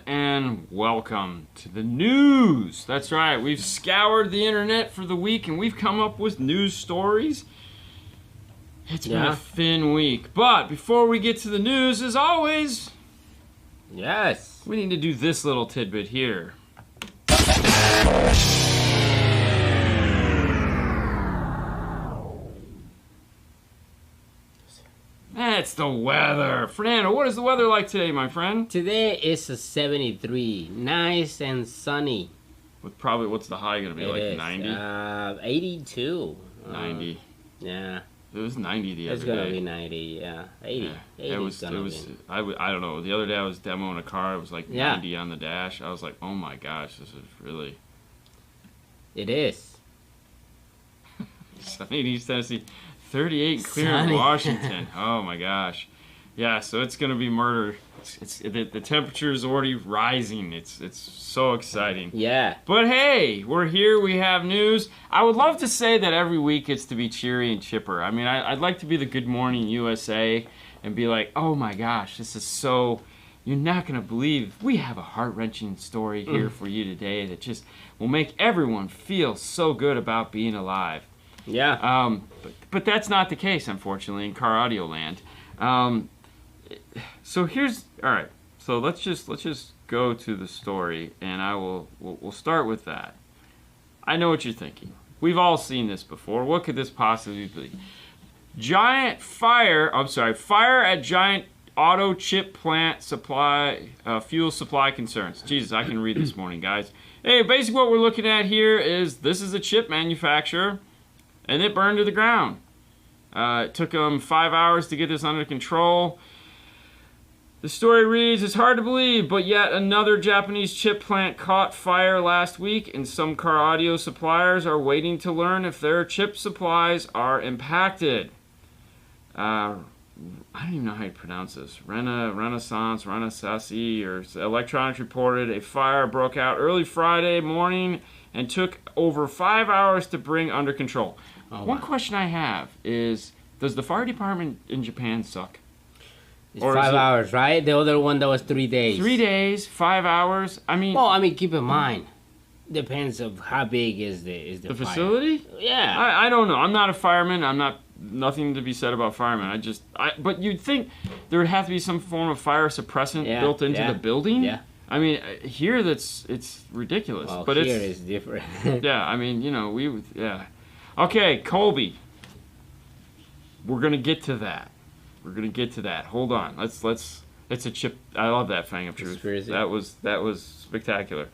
and welcome to the news. That's right, we've scoured the internet for the week and we've come up with news stories. It's been a thin week, but before we get to the news, as always, yes, we need to do this little tidbit here. That's the weather. Fernando, what is the weather like today, my friend? Today is a 73, nice and sunny. With probably, what's the high going to be, like 90? 82. 90. Yeah. It was 90 the other day. It's going to be 90, yeah. 80. Yeah. 80 it was I don't know. The other day I was demoing a car. It was like 90 on the dash. I was like, oh my gosh, this is really... It is. Sunny in East Tennessee. 38 clear in Washington. Oh my gosh. Yeah, so it's going to be murder. The temperature is already rising. It's so exciting. Yeah. But hey, we're here. We have news. I would love to say that every week it's to be cheery and chipper. I mean, I'd like to be the Good Morning USA and be like, oh my gosh, this is so... You're not going to believe we have a heart-wrenching story here for you today that just will make everyone feel so good about being alive. Yeah. But that's not the case, unfortunately, in car audio land. So here's all right. So let's just go to the story, and we'll start with that. I know what you're thinking. We've all seen this before. What could this possibly be? Fire at giant auto chip plant supply fuel supply concerns. Jesus, I can read this morning, guys. Hey, basically what we're looking at here is this is a chip manufacturer. And it burned to the ground. It took them 5 hours to get this under control. The story reads, it's hard to believe, but yet another Japanese chip plant caught fire last week, and some car audio suppliers are waiting to learn if their chip supplies are impacted. I don't even know how you pronounce this. Renaissance, or Electronics reported a fire broke out early Friday morning and took over 5 hours to bring under control. One question I have is, does the fire department in Japan suck? It's 5 hours, right? The other one that was 3 days. 3 days, 5 hours. I mean, keep in mind, depends of how big is the fire. Facility? Yeah. I don't know. I'm not a fireman. Nothing to be said about firemen. But you'd think there would have to be some form of fire suppressant built into the building. Yeah. I mean, here it's ridiculous. Well, but here is different. Yeah, I mean, Okay, Colby. We're gonna get to that. Hold on. Let's. It's a chip. I love that Fang of Truth. Conspiracy. That was spectacular.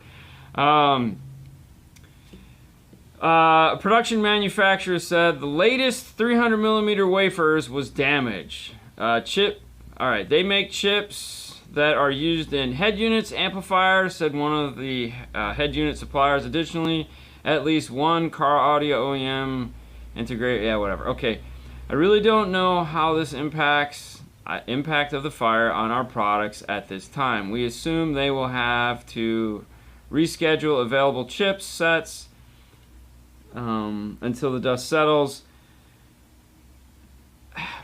A production manufacturer said the latest 300 millimeter wafers was damaged. All right, they make chips that are used in head units, amplifiers, said one of the head unit suppliers. Additionally, at least one car audio OEM integrate. Yeah, whatever. Okay, I really don't know how this impact of the fire on our products at this time. We assume they will have to reschedule available chipsets until the dust settles.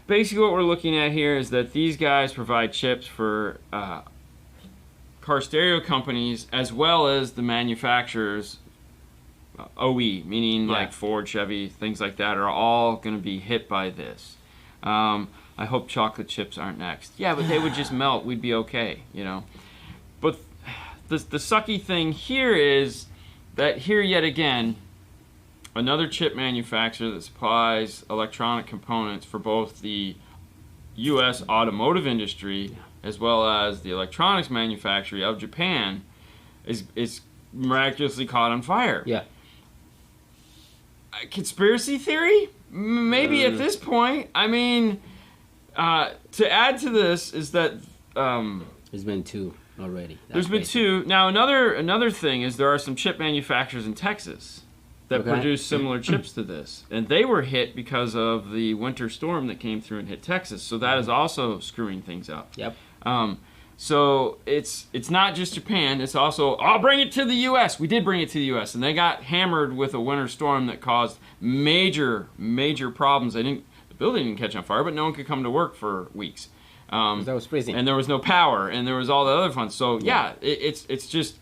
Basically what we're looking at here is that these guys provide chips for car stereo companies as well as the manufacturers, OE, meaning like Ford, Chevy, things like that, are all going to be hit by this. I hope chocolate chips aren't next. Yeah, but they would just melt. We'd be okay, But the sucky thing here is that here yet again, another chip manufacturer that supplies electronic components for both the U.S. automotive industry as well as the electronics manufacturer of Japan is miraculously caught on fire. Yeah. Conspiracy theory? Maybe at this point. I mean, to add to this is that there's been two already. There's been two. Now another thing is there are some chip manufacturers in Texas that produce similar chips to this, and they were hit because of the winter storm that came through and hit Texas. So that is also screwing things up. Yep. So it's not just Japan. It's also, I'll bring it to the U.S. We did bring it to the U.S. and they got hammered with a winter storm that caused major problems. The building didn't catch on fire, but no one could come to work for weeks. That was freezing. And there was no power, and there was all the other fun. So yeah, it's just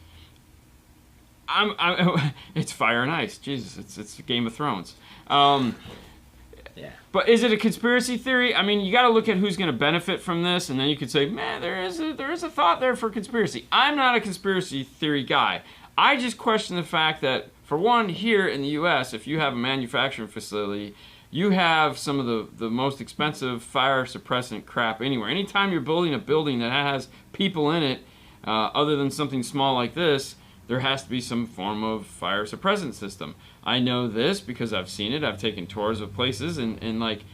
it's fire and ice. Jesus, it's Game of Thrones. Yeah. But is it a conspiracy theory? I mean, you got to look at who's going to benefit from this, and then you could say, man, there is a thought there for conspiracy. I'm not a conspiracy theory guy. I just question the fact that, for one, here in the U.S., if you have a manufacturing facility, you have some of the most expensive fire suppressant crap anywhere. Anytime you're building a building that has people in it, other than something small like this, there has to be some form of fire suppressant system. I know this because I've seen it. I've taken tours of places, and like,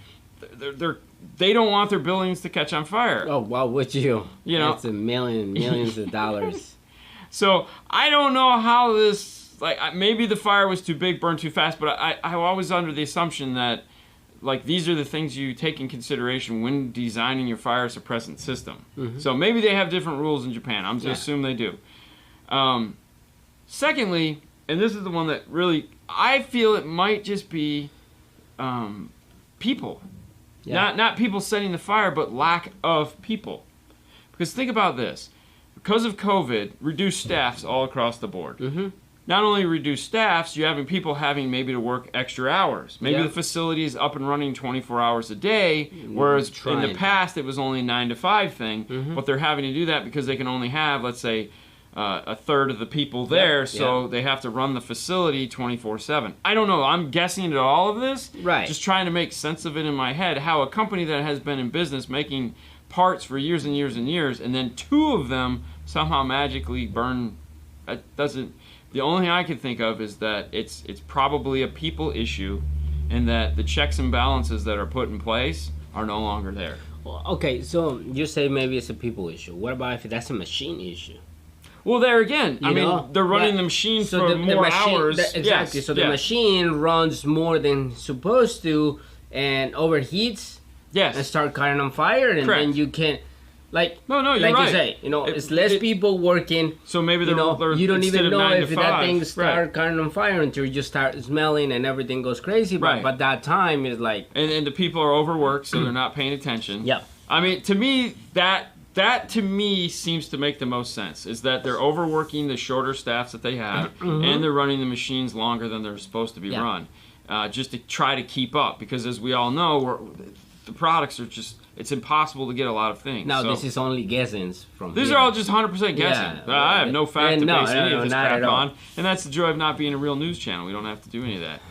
they don't want their buildings to catch on fire. Oh, why would you? You know, it's millions of dollars. So I don't know how this, like, maybe the fire was too big, burned too fast, but I was under the assumption that, like, these are the things you take in consideration when designing your fire suppressant system. Mm-hmm. So maybe they have different rules in Japan. I'm just assume they do. Secondly, and this is the one that really, I feel it might just be people. Yeah. Not people setting the fire, but lack of people. Because think about this. Because of COVID, reduced staffs all across the board. Mm-hmm. Not only reduced staffs, you're having people having maybe to work extra hours. Maybe the facility is up and running 24 hours a day, whereas in the past it was only a 9 to 5 thing. Mm-hmm. But they're having to do that because they can only have, let's say, a third of the people there, so they have to run the facility 24/7. I don't know. I'm guessing at all of this. Right. Just trying to make sense of it in my head. How a company that has been in business making parts for years and years and years, and then 2 of them somehow magically burn. That doesn't. The only thing I can think of is that it's probably a people issue, and that the checks and balances that are put in place are no longer there. Well, okay, so you say maybe it's a people issue. What about if that's a machine issue? Well, there again, I mean, they're running the machine for more hours. Exactly. So the machine runs more than supposed to and overheats. Yes. And start cutting on fire, and then you can't. Like, you're like right. You say, it's less people working. So maybe they're you don't even know if 5, that thing start cutting on fire until you just start smelling and everything goes crazy. But that time is like, and the people are overworked, so they're not paying attention. Yeah. I mean, to me, that to me seems to make the most sense. Is that they're overworking the shorter staffs that they have, and they're running the machines longer than they're supposed to be run, just to try to keep up. Because as we all know, the products are just. It's impossible to get a lot of things. No, this is only guessings from These here. are all just 100% guessing. Yeah, I have no fact to base any of this crap on. all. And that's the joy of not being a real news channel. We don't have to do any of that.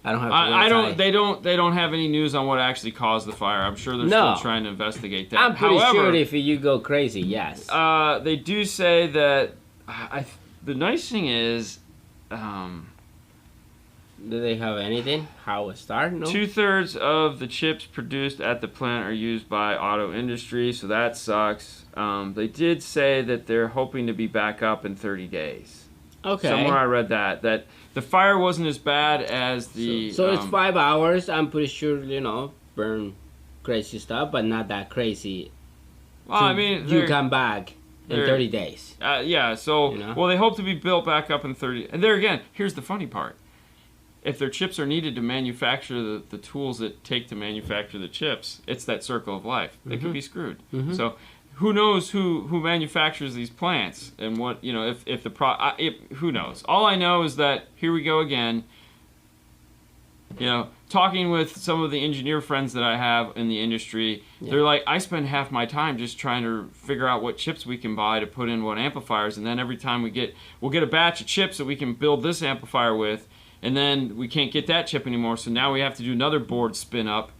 I don't have to They don't have any news on what actually caused the fire. I'm sure they're still trying to investigate that. I'm pretty sure if you go crazy, yes. They do say that the nice thing is do they have anything? How it started? No? 2/3 of the chips produced at the plant are used by auto industry, so that sucks. They did say that they're hoping to be back up in 30 days. Okay. Somewhere I read that the fire wasn't as bad as the. So it's 5 hours. I'm pretty sure burn crazy stuff, but not that crazy. Well, I mean, you come back in 30 days. Yeah. So well, they hope to be built back up in 30. And there again, here's the funny part. If their chips are needed to manufacture the tools that take to manufacture the chips, it's that circle of life. They could be screwed. Mm-hmm. So who knows who manufactures these plants and what, if the who knows? All I know is that here we go again. Talking with some of the engineer friends that I have in the industry, they're like, I spend half my time just trying to figure out what chips we can buy to put in what amplifiers, and then every time we'll get a batch of chips that we can build this amplifier with. And then we can't get that chip anymore, so now we have to do another board spin up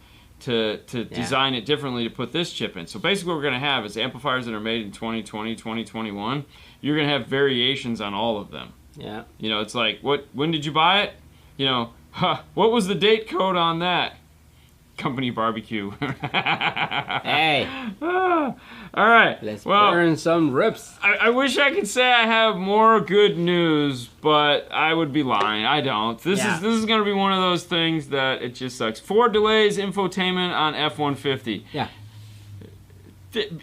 to design it differently to put this chip in. So basically what we're going to have is amplifiers that are made in 2020, 2021. You're going to have variations on all of them. Yeah. It's like, when did you buy it? What was the date code on that? Company barbecue. Hey. All right. Let's burn some ribs. I wish I could say I have more good news, but I would be lying. I don't. This is going to be one of those things that it just sucks. Ford delays infotainment on F-150. Yeah.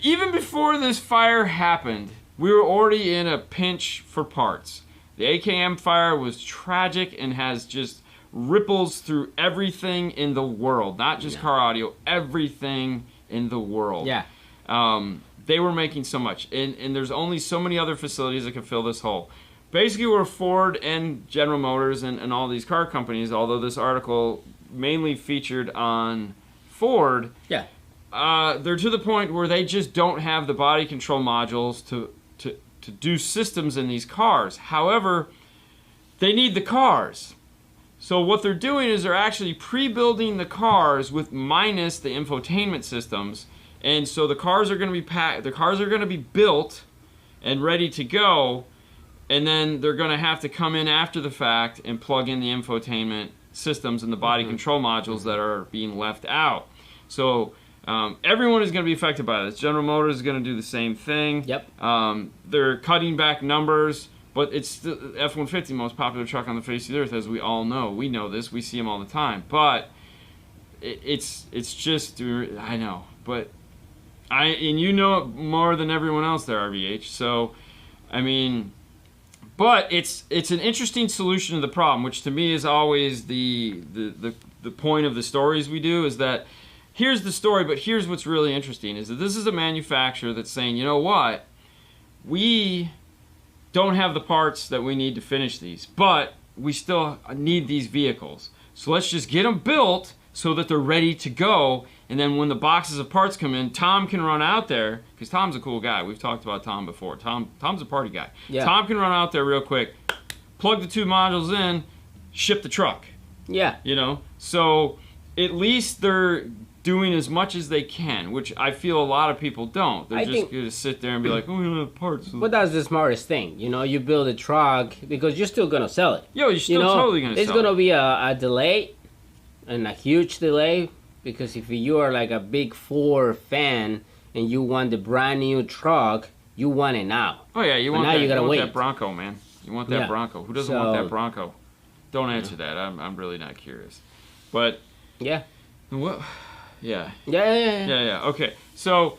Even before this fire happened, we were already in a pinch for parts. The AKM fire was tragic and has just ripples through everything in the world, not just car audio, everything in the world. Yeah. They were making so much, and there's only so many other facilities that can fill this hole. Basically, where Ford and General Motors and all these car companies, although this article mainly featured on Ford, they're to the point where they just don't have the body control modules to do systems in these cars. However, they need the cars. So what they're doing is they're actually pre-building the cars with minus the infotainment systems. And so the cars are going to be packed. The cars are going to be built and ready to go, and then they're going to have to come in after the fact and plug in the infotainment systems and the body control modules that are being left out. So everyone is going to be affected by this. General Motors is going to do the same thing. Yep. They're cutting back numbers, but it's the F-150, most popular truck on the face of the earth, as we all know. We know this. We see them all the time. But it's just, I know, but. And you know it more than everyone else there, RVH. So, I mean, but it's an interesting solution to the problem, which to me is always the point of the stories we do, is that here's the story, but here's what's really interesting, is that this is a manufacturer that's saying, you know what, we don't have the parts that we need to finish these, but we still need these vehicles. So let's just get them built so that they're ready to go. And then when the boxes of parts come in, Tom can run out there, because Tom's a cool guy. We've talked about Tom before. Tom's a party guy. Yeah. Tom can run out there real quick, plug the 2 modules in, ship the truck. Yeah. You know? So at least they're doing as much as they can, which I feel a lot of people don't. They're just going to sit there and be like, oh, we don't have parts. But that's the smartest thing. You know, you build a truck because you're still going to sell it. Yo, you're still totally going to sell it. It's going to be a delay, and a huge delay. Because if you are like a big Ford fan and you want the brand new truck, you want it now. Oh yeah, you but want now that. you gotta wait. That Bronco, man. You want that Bronco. Who doesn't want that Bronco? Don't answer that. I'm really not curious. But yeah. What? Yeah. Yeah. Okay. So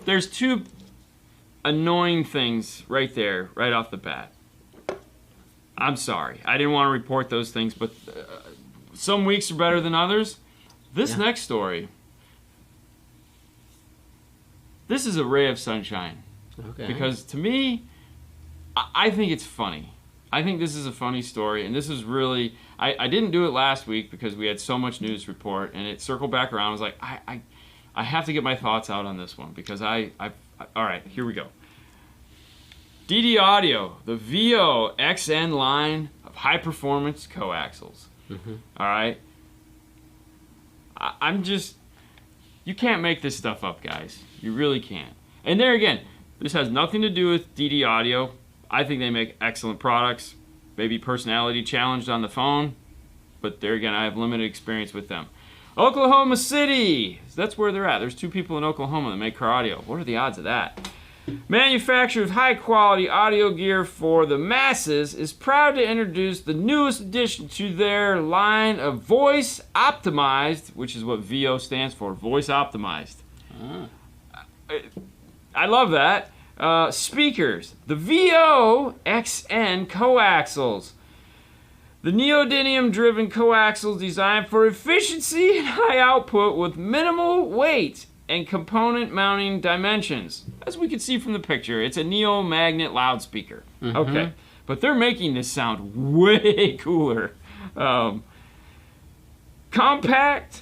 there's 2 annoying things right there, right off the bat. I'm sorry. I didn't want to report those things, but some weeks are better than others. This next story, this is a ray of sunshine. Okay. Because to me, I think it's funny. I think this is a funny story, and this is really, I didn't do it last week because we had so much news report, and it circled back around. I was like, I have to get my thoughts out on this one, because all right, here we go. DD Audio, the VO XN line of high-performance coaxials. All right? I'm just, you can't make this stuff up, guys. You really can't. And there again, this has nothing to do with DD Audio. I think they make excellent products. Maybe personality challenged on the phone, but there again, I have limited experience with them. Oklahoma City, that's where they're at. There's 2 people in Oklahoma that make car audio. What are the odds of that? Manufacturer of high-quality audio gear for the masses is proud to introduce the newest addition to their line of voice optimized, which is what VO stands for, voice optimized. I love that. Speakers, the VO XN coaxials. The neodymium-driven coaxials designed for efficiency and high output with minimal weight and component mounting dimensions. As we can see from the picture, it's a neo-magnet loudspeaker. Okay, but they're making this sound way cooler. Compact,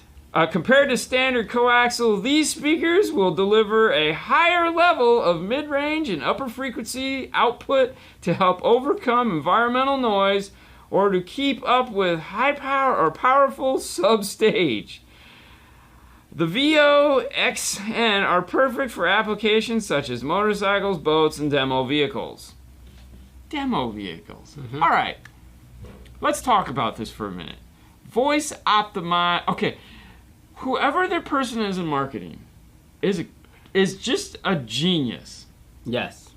compared to standard coaxial, these speakers will deliver a higher level of mid-range and upper frequency output to help overcome environmental noise or to keep up with high power or powerful substage. The VO XN are perfect for applications such as motorcycles, boats, and demo vehicles. Demo vehicles. All right. Let's talk about this for a minute. Voice optimize. Okay. Whoever their person is in marketing is just a genius. Yes.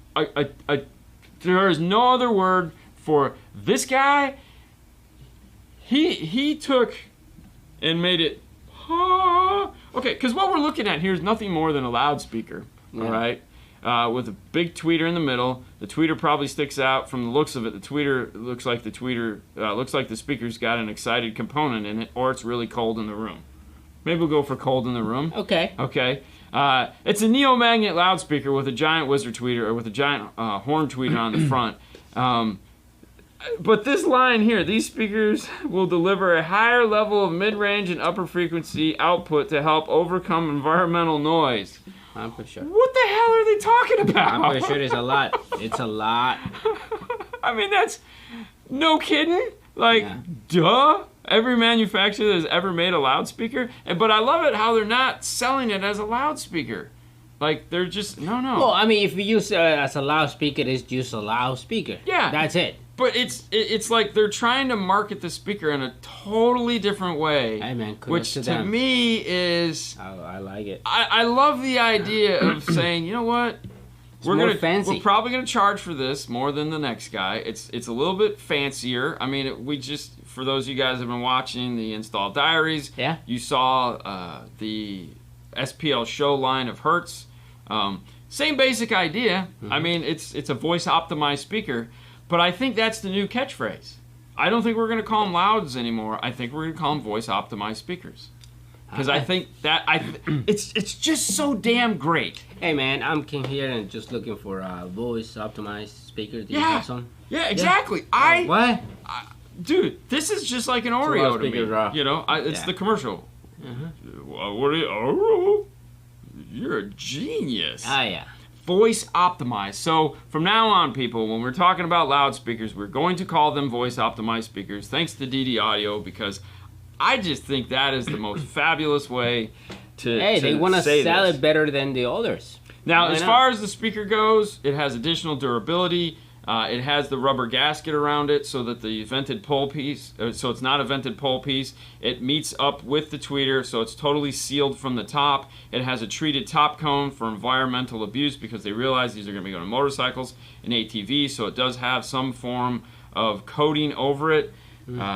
There is no other word for this guy. He took and made it. Okay, because what we're looking at here is nothing more than a loudspeaker, all right? With a big tweeter in the middle. The tweeter probably sticks out from the looks of it. The tweeter looks like the speaker's got an excited component in it, or it's really cold in the room. Maybe we'll go for cold in the room. Okay. Okay. It's a neo-magnet loudspeaker with a giant wizard tweeter, or with a giant horn tweeter on the front. But this line here, these speakers will deliver a higher level of mid-range and upper frequency output to help overcome environmental noise. I'm pretty sure. What the hell are they talking about? I'm pretty sure it's a lot. It's a lot. I mean, that's no kidding. Like, Yeah. duh. Every manufacturer that has ever made a loudspeaker. But I love it how they're not selling it as a loudspeaker. Like, they're just, no. Well, I mean, if you use it as a loudspeaker, it's just a loudspeaker. Yeah. That's it. But it's like they're trying to market the speaker in a totally different way. Hey, man, kudos which to to them. me is... I like it. I love the idea of saying, you know what? More fancy. We're probably gonna charge for this more than the next guy. It's a little bit fancier. I mean, we just, for those of you guys that have been watching the Install Diaries, Yeah. you saw the SPL show line of Hertz. Same basic idea. Mm-hmm. I mean, it's a voice optimized speaker, but I think that's the new catchphrase. I don't think we're gonna call them louds anymore. I think we're gonna call them voice optimized speakers. Because I think that it's just so damn great. Hey, man, I'm came here and just looking for a voice optimized speaker. Do you Yeah. have some? Yeah, exactly. What? Dude, this is just like an Oreo to me. loudspeaker, raw. You know, it's Yeah. the commercial. Uh-huh. What are you? Oh, you're a genius. Yeah. Voice optimized. So from now on, people, when we're talking about loudspeakers, we're going to call them voice optimized speakers. Thanks to DD Audio, because I just think that is the most fabulous way to. Hey, they want to say sell this. it better than the others. Now, Why as not? far as the speaker goes, it has additional durability. It has the rubber gasket around it so that the vented pole piece, so it's not a vented pole piece. It meets up with the tweeter, so it's totally sealed from the top. It has a treated top cone for environmental abuse because they realize these are going to be going to motorcycles and ATVs, so it does have some form of coating over it.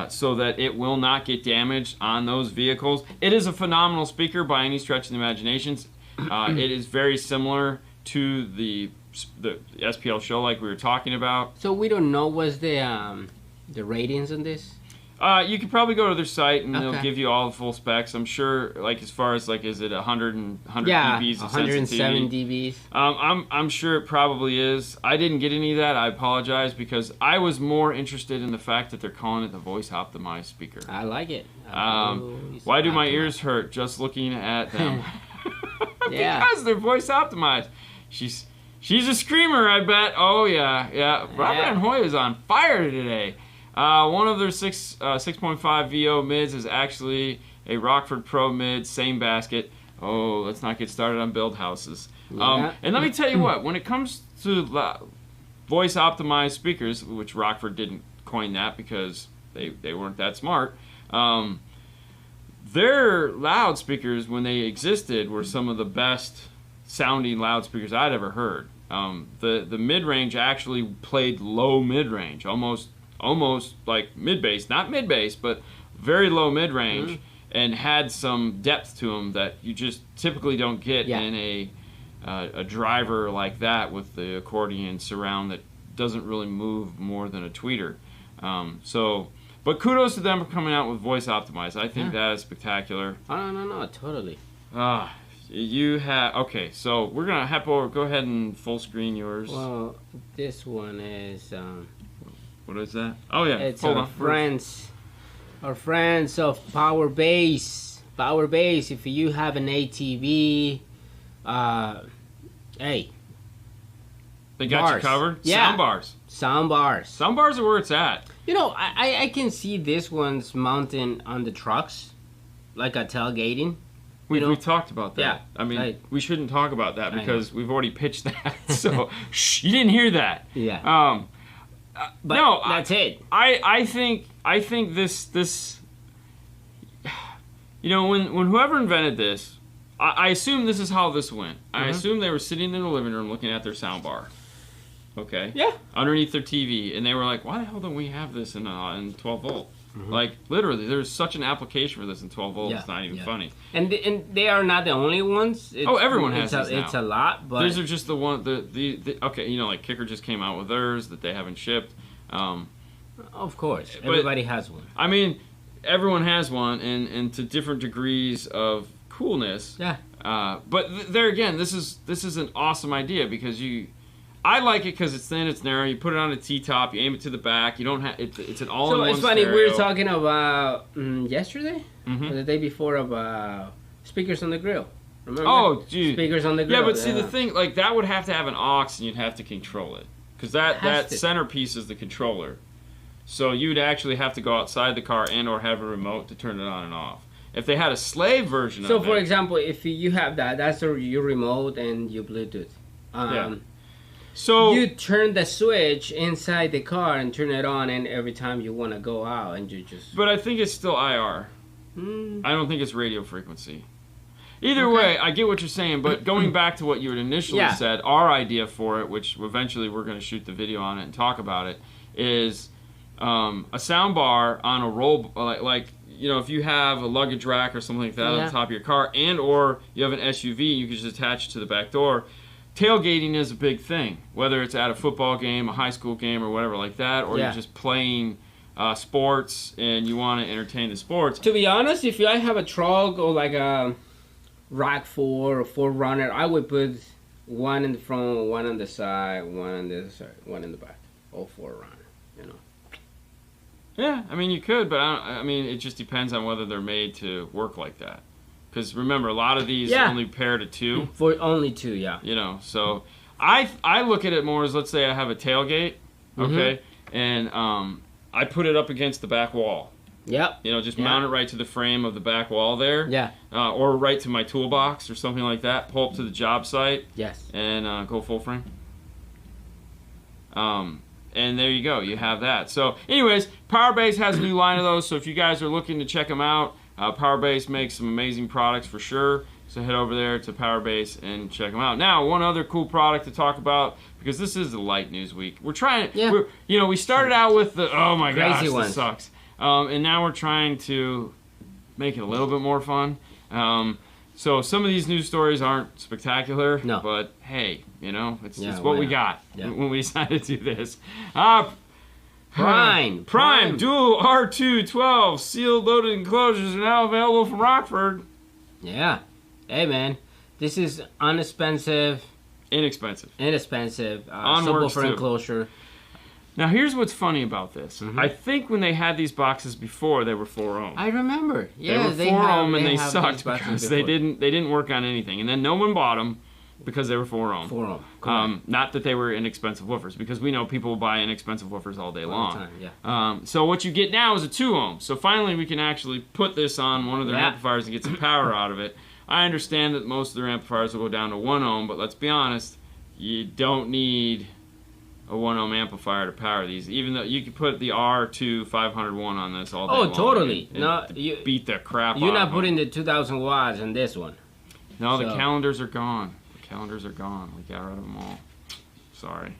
So that it will not get damaged on those vehicles. It is a phenomenal speaker by any stretch of the imagination. It is very similar to the SPL show like we were talking about. So we don't know what's the ratings on this. You could probably go to their site and they'll Okay. give you all the full specs. I'm sure, like as far as like, is it 100 Yeah, dBs of 107 sensitivity? dBs. I'm sure it probably is. I didn't get any of that. I apologize because I was more interested in the fact that they're calling it the voice optimized speaker. I like it. Why do my ears hurt just looking at them? Yeah. Because they're voice optimized. She's a screamer, I bet. Oh yeah. Robert and Hoy is on fire today. One of their 6.5 VO mids is actually a Rockford Pro mid, same basket. Oh, let's not get started on build houses. Yeah. And let me tell you what, when it comes to voice optimized speakers, which Rockford didn't coin that because they weren't that smart, their loudspeakers, when they existed, were some of the best sounding loudspeakers I'd ever heard. The mid-range actually played low mid-range, almost like mid-bass, not mid-bass, but very low mid-range, and had some depth to them that you just typically don't get in a driver like that with the accordion surround that doesn't really move more than a tweeter. But kudos to them for coming out with voice optimized. I think that is spectacular. Oh, no, totally. You have okay. So we're gonna go ahead and full screen yours. Well, this one is What is that? Oh yeah, it's hold our on. friends of Power Bass. Power Bass. If you have an ATV, hey, They got you bars. covered. Yeah. Sound bars. sound bars. Sound bars are where it's at. You know, I can see this one's mounting on the trucks, like a tailgating. We know? talked about that. Yeah, I mean, right. we shouldn't talk about that I because we've already pitched that. So shh, you didn't hear that. Yeah. But no, that's it. I think this. You know, when whoever invented this, I assume this is how this went. I assume they were sitting in the living room looking at their sound bar. Okay. Yeah. Underneath their TV, and they were like, "Why the hell don't we have this in 12 volt?" Like literally, there's such an application for this in 12 volt. Yeah, It's not even yeah. funny. And they are not the only ones. Everyone has it's these now. It's a lot, but These are just the one. The okay, you know, like Kicker just came out with theirs that they haven't shipped. of course, but- everybody has one. I mean, everyone has one, and to different degrees of coolness. Yeah. But there again, this is an awesome idea because I like it because it's thin, it's narrow. You put it on a T-top, you aim it to the back. You don't have it's an all-in-one. So it's funny. stereo. We were talking about yesterday Mm-hmm. or the day before about speakers on the grill. Remember? Oh, geez. Speakers on the grill. Yeah, but see the thing, like that would have to have an aux, and you'd have to control it because that centerpiece is the controller. So you'd actually have to go outside the car and/or have a remote to turn it on and off. If they had a slave version of it. So, for example, if you have that's your remote and your Bluetooth. Yeah. So you turn the switch inside the car and turn it on, and every time you want to go out, and you just. But I think it's still IR. I don't think it's radio frequency. Either way, I get what you're saying, but going back to what you had initially said, our idea for it, which eventually we're going to shoot the video on it and talk about it, is a sound bar on a roll, like you know, if you have a luggage rack or something like that on the top of your car, and or you have an SUV, you can just attach it to the back door. Tailgating is a big thing, whether it's at a football game, a high school game, or whatever like that, or you're just playing sports and you want to entertain the sports. To be honest, if I have a truck or like a Rockford or 4Runner, I would put one in the front, one on the side, one on the side, one in the back, all 4Runner, you know. Yeah, I mean you could, but I mean it just depends on whether they're made to work like that. Because remember, a lot of these only pair to two. For only two, yeah. You know, so I look at it more as, let's say I have a tailgate, okay, and I put it up against the back wall. Yep. You know, just mount it right to the frame of the back wall there. Yeah. Or right to my toolbox or something like that. Pull up to the job site. Yes. And go full frame. And there you go. You have that. So, anyways, Powerbase has a new line of those. So if you guys are looking to check them out, Powerbase makes some amazing products for sure. So head over there to Powerbase and check them out. Now, one other cool product to talk about, because this is the light news week. We're trying. We started out with the my gosh, this sucks. And now we're trying to make it a little bit more fun. So some of these news stories aren't spectacular, but hey, you know, it's what we got when we decided to do this. Prime Dual R212 sealed loaded enclosures are now available from Rockford. Yeah. Hey man, this is inexpensive subwoofer enclosure. Now here's what's funny about this. I think when they had these boxes before, they were 4-ohm. I remember. Yeah, they were 4-ohm and they sucked because they didn't work on anything. And then no one bought them because they were 4-ohm. 4-ohm. Not that they were inexpensive woofers, because we know people buy inexpensive woofers all day long. All the time, so what you get now is a 2-ohm. So finally we can actually put this on one of their amplifiers and get some power out of it. I understand that most of their amplifiers will go down to 1-ohm, but let's be honest, you don't need a 1-ohm amplifier to power these. Even though you could put the R2 501 on this all day long. Oh, totally. You beat the crap out of them. You're not putting the 2,000 watts in this one. No, the calendars are gone. The calendars are gone. We got rid of them all. Sorry.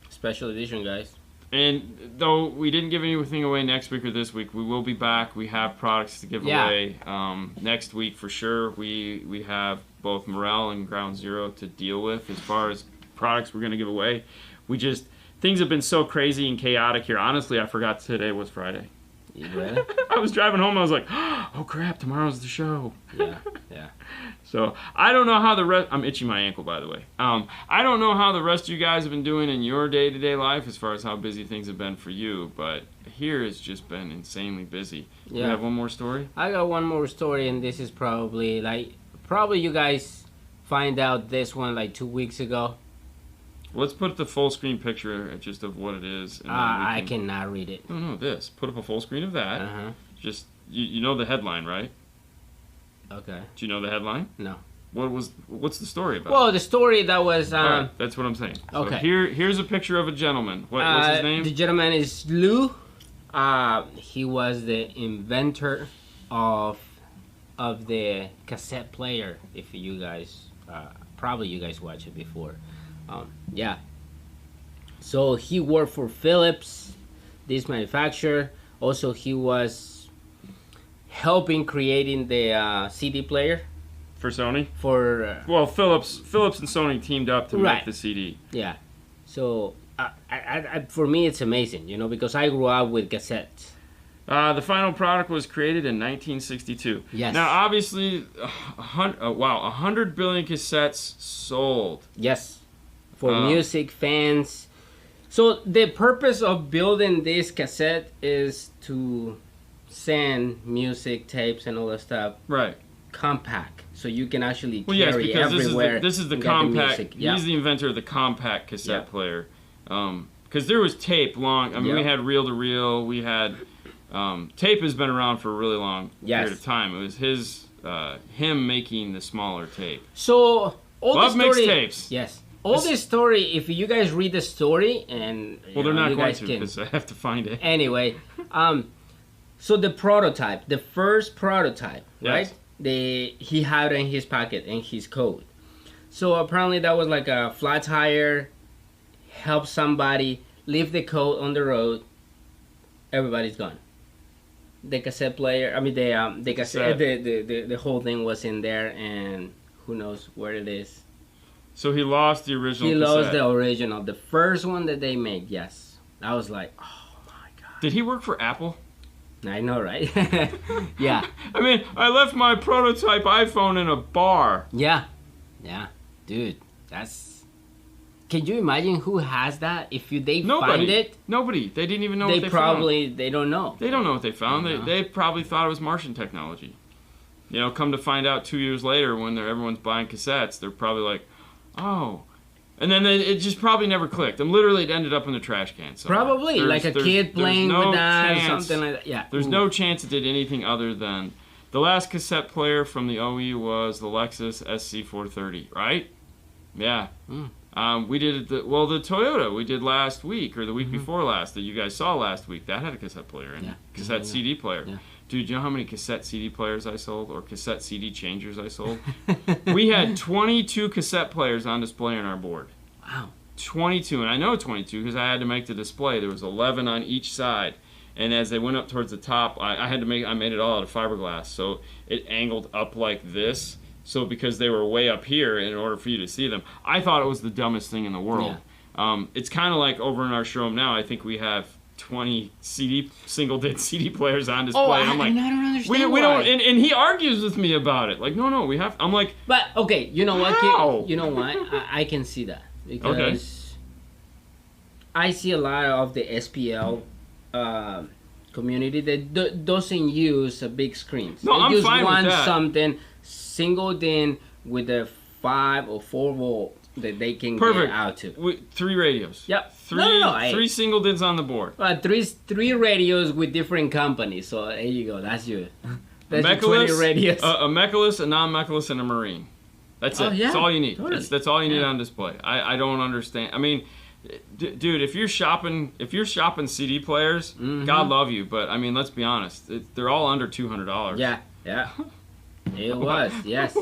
Special edition, guys. And though we didn't give anything away next week or this week, we will be back. We have products to give away next week for sure. We have both Morel and Ground Zero to deal with as far as products we're going to give away. Things have been so crazy and chaotic here. Honestly, I forgot today was Friday. You ready? I was driving home and I was like, oh crap, tomorrow's the show. Yeah. So I don't know how the rest. I'm itching my ankle, by the way. I don't know how the rest of you guys have been doing in your day-to-day life as far as how busy things have been for you, but here it's just been insanely busy. You have one more story? I got one more story, and this is probably you guys find out this one like 2 weeks ago. Let's put the full screen picture just of what it is. And I cannot read it. No, this. Put up a full screen of that. Just you know the headline, right? Okay. Do you know the headline? No. What's the story about? Well, the story that was. All right, that's what I'm saying. Okay. So here's a picture of a gentleman. What's his name? The gentleman is Lou. He was the inventor of the cassette player. If you guys probably you guys watched it before. So he worked for Philips, this manufacturer. Also, he was helping creating the CD player for Sony. Well, Philips and Sony teamed up to make the CD. Yeah. So for me, it's amazing, because I grew up with cassettes. The final product was created in 1962. Yes. Now, obviously, 100 billion cassettes sold. Yes. For music fans. So the purpose of building this cassette is to send music tapes and all that stuff Right. compact, so you can actually Well, yes, carry because everywhere. this is the and get compact. music. Yeah. He's the inventor of the compact cassette Yeah. player. Because there was tape long. I mean, we had reel to reel. We had tape has been around for a really long period of time. It was him making the smaller tape. So all Love the story, mixtapes. Yes. All this story, if you guys read the story, and Well, they're not going to can, because I have to find it. anyway, so the prototype, the first prototype, Yes. right? He had in his pocket in his coat. So apparently that was like a flat tire, help somebody, leave the coat on the road, everybody's gone. The cassette player, I mean the cassette, the whole thing was in there, and who knows where it is. So he lost the original He cassette. lost the original, the first one that they made. Yes, I was like, oh my god. Did he work for Apple? I know, right? Yeah, I mean, I left my prototype iPhone in a bar. yeah, dude. That's. Can you imagine who has that? If they find it, Nobody. They didn't even know what they they probably found. they don't know. They don't know what they found. No. They probably thought it was Martian technology. You know, come to find out 2 years later when everyone's buying cassettes, they're probably like, oh. And then it just probably never clicked. And literally it ended up in the trash can. So Probably like a kid playing with that or something like that. Yeah. There's no chance it did anything other than the last cassette player from the OE was the Lexus SC430, right? Yeah. We did the Toyota we did last week or the week before last that you guys saw last week. That had a cassette player in it. Cassette CD player. Yeah. Dude, you know how many cassette CD players I sold or cassette CD changers I sold? We had 22 cassette players on display on our board. Wow. 22, and I know 22 because I had to make the display. There was 11 on each side, and as they went up towards the top, I made it all out of fiberglass, so it angled up like this. So because they were way up here, in order for you to see them, I thought it was the dumbest thing in the world. Yeah. It's kind of like over in our showroom now. I think we have 20 single disc CD players on display. Oh, I'm like, I don't understand we why. don't, and he argues with me about it. Like, no, we have. I'm like, But okay, you know what? How? You know what? I can see that because I see a lot of the SPL community that doesn't use a big screens. No, they I'm use fine with one that. something singled in with a 5 or 4 volt that they can perfect. get out to. 3 radios. Yep. Three single dids on the board. Three radios with different companies. So there you go. That's your 20 radios. A Mechalus, a non-Mechalus, and a Marine. That's it. Yeah. That's all you need. Totally. That's all you need on display. I don't understand. I mean, dude, if you're shopping CD players, God love you, but I mean, let's be honest, they're all under $200. Yeah. It was, yes.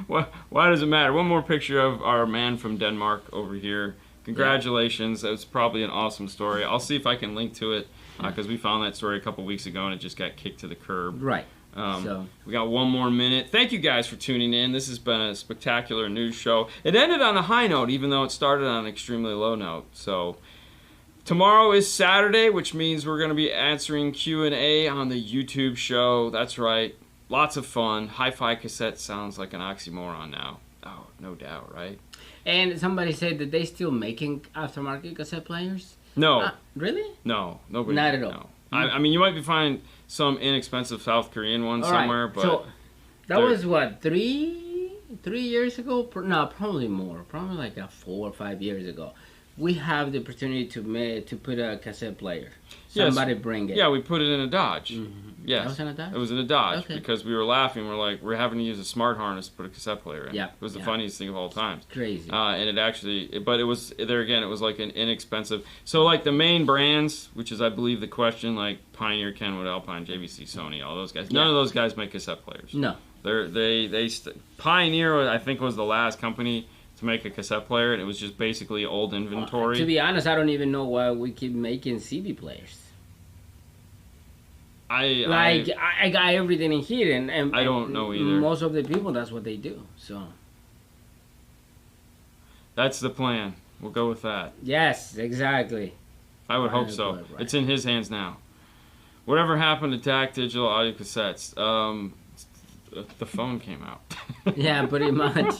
Why does it matter? One more picture of our man from Denmark over here. Congratulations. That was probably an awesome story. I'll see if I can link to it because we found that story a couple weeks ago and it just got kicked to the curb. Right. We got one more minute. Thank you guys for tuning in. This has been a spectacular news show. It ended on a high note, even though it started on an extremely low note. So tomorrow is Saturday, which means we're going to be answering Q&A on the YouTube show. That's right. Lots of fun. Hi-Fi cassette sounds like an oxymoron now. Oh, no doubt, right? And somebody said that they still making aftermarket cassette players? No. Really? No, nobody. Not at all. No. I mean, you might find some inexpensive South Korean one All somewhere, right. but So that was what, 3 years ago? No, probably more. Probably like 4 or 5 years ago. We have the opportunity to put a cassette player. Somebody bring it. Yeah, we put it in a Dodge. Yes. That was in a Dodge? It was in a Dodge Okay. because we were laughing. We're like, we're having to use a smart harness to put a cassette player in. Yeah. It was the funniest thing of all time. Crazy. And it actually, but it was, there again, it was like an inexpensive. So like the main brands, which is I believe the question, like Pioneer, Kenwood, Alpine, JVC, Sony, all those guys. None of those guys make cassette players. No. Pioneer, I think, was the last company to make a cassette player, and it was just basically old inventory. To be honest, I don't even know why we keep making CD players. I got everything in here, and I don't know either. Most of the people, that's what they do. So that's the plan. We'll go with that. yes, exactly. I would hope so. Right. It's in his hands now. Whatever happened to DAC digital audio cassettes? The phone came out. Yeah, pretty much.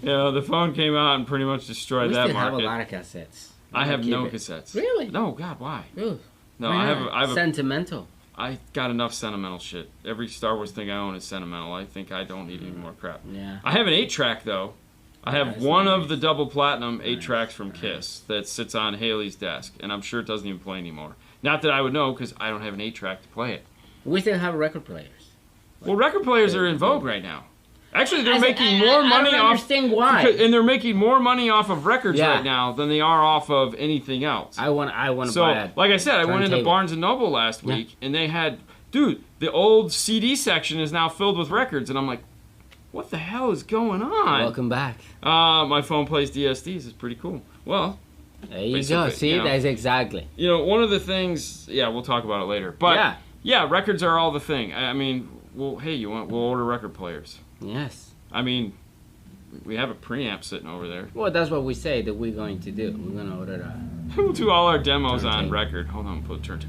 The phone came out and pretty much destroyed that We still have market. a lot of cassettes. I have no cassettes. Really? No, God, why? Ooh. No, Why I not? have Sentimental. I got enough sentimental shit. Every Star Wars thing I own is sentimental. I think I don't need any more crap. Yeah. I have an 8-track though. I have That's one nice. of the double platinum 8-tracks from Kiss that sits on Haley's desk, and I'm sure it doesn't even play anymore. Not that I would know, because I don't have an 8-track to play it. We still have record players. Well, record players are in vogue right now. Actually, they're making more money I don't off. understand why. And they're making more money off of records Yeah. right now than they are off of anything else. I want to So, buy it. like I said, I went into turntable. Barnes & Noble last week, and they had, dude, the old CD section is now filled with records, and I'm like, what the hell is going on? Welcome back. My phone plays DSDs. It's pretty cool. Well, There you go. basically, See, you know. that's exactly. one of the things, we'll talk about it later. But, yeah, records are all the thing. I mean, well, hey, we'll order record players. Yes. I mean, we have a preamp sitting over there. Well, that's what we say that we're going to do. We're going to order that. We'll do all our demos on Turntable. record. Hold on, put turn.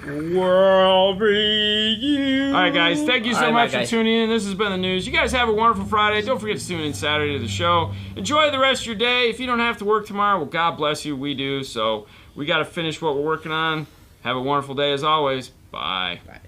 World review. All right, guys. Thank you so All right, much bye, for guys. tuning in. This has been the news. You guys have a wonderful Friday. Don't forget to tune in Saturday to the show. Enjoy the rest of your day. If you don't have to work tomorrow, well, God bless you. We do. So we got to finish what we're working on. Have a wonderful day as always. Bye. Bye.